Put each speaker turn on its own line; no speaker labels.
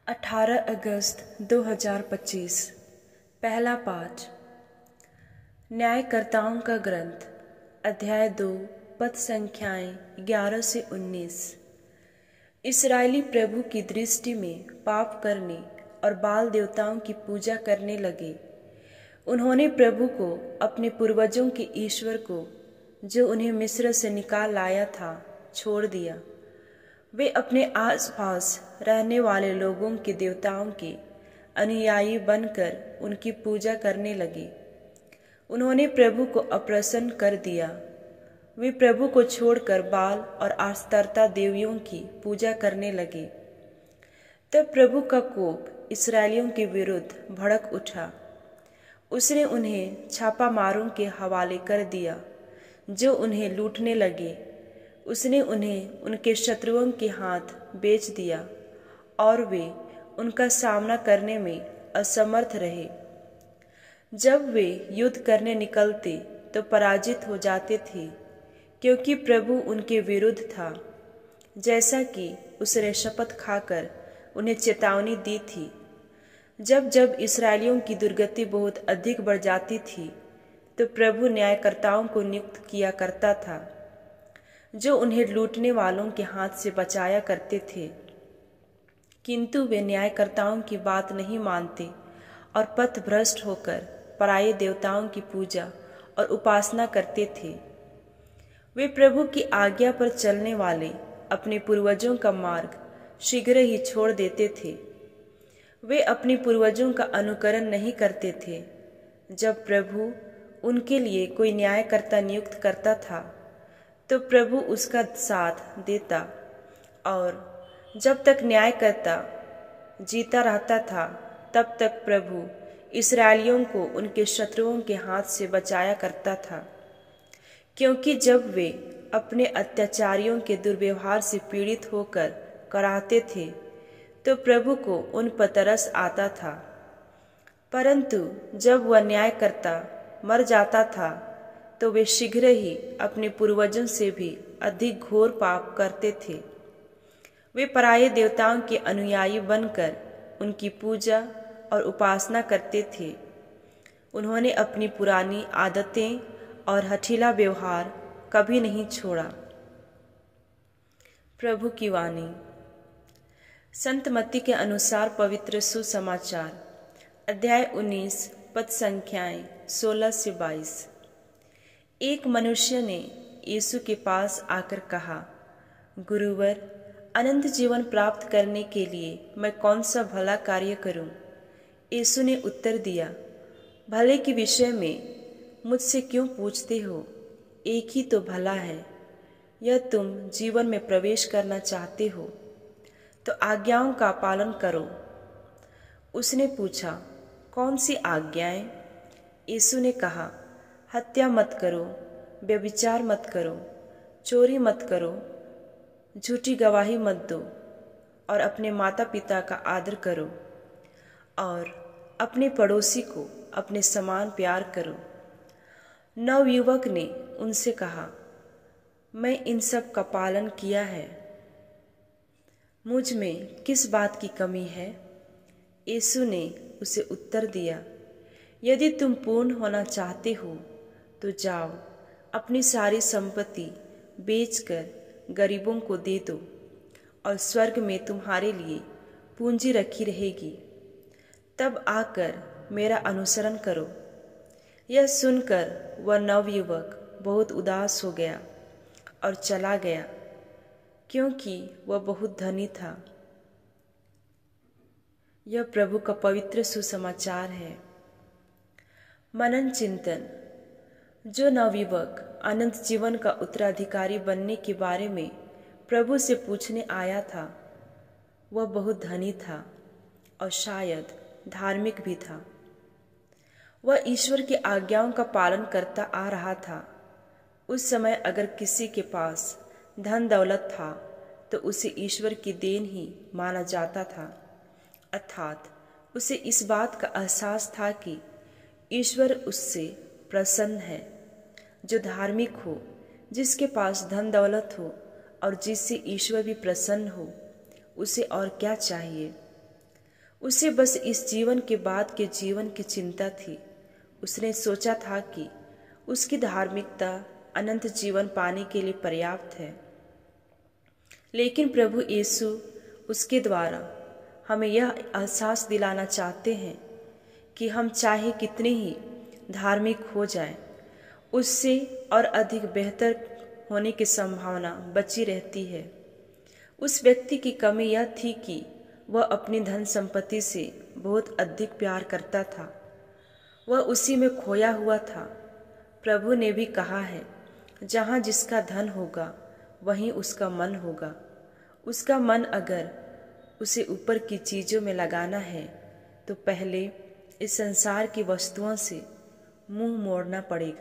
18 अगस्त 2025। पहला पाठ। न्यायकर्ताओं का ग्रंथ, अध्याय 2, पद संख्याएं 11 से 19। इस्राएली प्रभु की दृष्टि में पाप करने और बाल देवताओं की पूजा करने लगे। उन्होंने प्रभु को, अपने पूर्वजों के ईश्वर को, जो उन्हें मिस्र से निकाल लाया था, छोड़ दिया। वे अपने आसपास रहने वाले लोगों के देवताओं के अनुयायी बनकर उनकी पूजा करने लगे। उन्होंने प्रभु को अप्रसन्न कर दिया। वे प्रभु को छोड़कर बाल और आस्तारता देवियों की पूजा करने लगे। तब प्रभु का कोप इस्राएलियों के विरुद्ध भड़क उठा। उसने उन्हें छापामारों के हवाले कर दिया, जो उन्हें लूटने लगे। उसने उन्हें उनके शत्रुओं के हाथ बेच दिया और वे उनका सामना करने में असमर्थ रहे। जब वे युद्ध करने निकलते तो पराजित हो जाते थे, क्योंकि प्रभु उनके विरुद्ध था, जैसा कि उसने शपथ खाकर उन्हें चेतावनी दी थी। जब जब इस्राएलियों की दुर्गति बहुत अधिक बढ़ जाती थी, तो प्रभु न्यायकर्ताओं को नियुक्त किया करता था, जो उन्हें लूटने वालों के हाथ से बचाया करते थे। किंतु वे न्यायकर्ताओं की बात नहीं मानते और पथभ्रष्ट होकर पराये देवताओं की पूजा और उपासना करते थे। वे प्रभु की आज्ञा पर चलने वाले अपने पूर्वजों का मार्ग शीघ्र ही छोड़ देते थे। वे अपने पूर्वजों का अनुकरण नहीं करते थे। जब प्रभु उनके लिए कोई न्यायकर्ता नियुक्त करता था, तो प्रभु उसका साथ देता, और जब तक न्यायकर्ता जीता रहता था, तब तक प्रभु इस्राएलियों को उनके शत्रुओं के हाथ से बचाया करता था। क्योंकि जब वे अपने अत्याचारियों के दुर्व्यवहार से पीड़ित होकर कराहते थे, तो प्रभु को उन पर तरस आता था। परंतु जब वह न्यायकर्ता मर जाता था, तो वे शीघ्र ही अपने पूर्वजों से भी अधिक घोर पाप करते थे। वे पराये देवताओं के अनुयायी बनकर उनकी पूजा और उपासना करते थे। उन्होंने अपनी पुरानी आदतें और हठीला व्यवहार कभी नहीं छोड़ा। प्रभु की वाणी। संत मत्ती के अनुसार पवित्र सुसमाचार, अध्याय 19, पद संख्याएं 16 से 22। एक मनुष्य ने यीशु के पास आकर कहा, गुरुवर, अनंत जीवन प्राप्त करने के लिए मैं कौन सा भला कार्य करूं? यीशु ने उत्तर दिया, भले के विषय में मुझसे क्यों पूछते हो? एक ही तो भला है। यह तुम जीवन में प्रवेश करना चाहते हो तो आज्ञाओं का पालन करो। उसने पूछा, कौन सी आज्ञाएं? यीशु ने कहा, हत्या मत करो, व्यभिचार मत करो, चोरी मत करो, झूठी गवाही मत दो, और अपने माता पिता का आदर करो, और अपने पड़ोसी को अपने समान प्यार करो। नवयुवक ने उनसे कहा, मैं इन सब का पालन किया है। मुझ में किस बात की कमी है? यीशु ने उसे उत्तर दिया, यदि तुम पूर्ण होना चाहते हो तो जाओ, अपनी सारी संपत्ति बेचकर गरीबों को दे दो, और स्वर्ग में तुम्हारे लिए पूंजी रखी रहेगी। तब आकर मेरा अनुसरण करो। यह सुनकर वह नवयुवक बहुत उदास हो गया और चला गया, क्योंकि वह बहुत धनी था। यह प्रभु का पवित्र सुसमाचार है। मनन चिंतन। जो नवयुवक अनंत जीवन का उत्तराधिकारी बनने के बारे में प्रभु से पूछने आया था, वह बहुत धनी था और शायद धार्मिक भी था। वह ईश्वर की आज्ञाओं का पालन करता आ रहा था। उस समय अगर किसी के पास धन दौलत था, तो उसे ईश्वर की देन ही माना जाता था। अर्थात उसे इस बात का एहसास था कि ईश्वर उससे प्रसन्न है। जो धार्मिक हो, जिसके पास धन दौलत हो और जिससे ईश्वर भी प्रसन्न हो, उसे और क्या चाहिए? उसे बस इस जीवन के बाद के जीवन की चिंता थी। उसने सोचा था कि उसकी धार्मिकता अनंत जीवन पाने के लिए पर्याप्त है। लेकिन प्रभु यीशु उसके द्वारा हमें यह एहसास दिलाना चाहते हैं कि हम चाहे कितने ही धार्मिक हो जाएं, उससे और अधिक बेहतर होने की संभावना बची रहती है। उस व्यक्ति की कमी यह थी कि वह अपनी धन संपत्ति से बहुत अधिक प्यार करता था। वह उसी में खोया हुआ था। प्रभु ने भी कहा है, जहाँ जिसका धन होगा वहीं उसका मन होगा। उसका मन अगर उसे ऊपर की चीज़ों में लगाना है तो पहले इस संसार की वस्तुओं से मुंह मोड़ना पड़ेगा।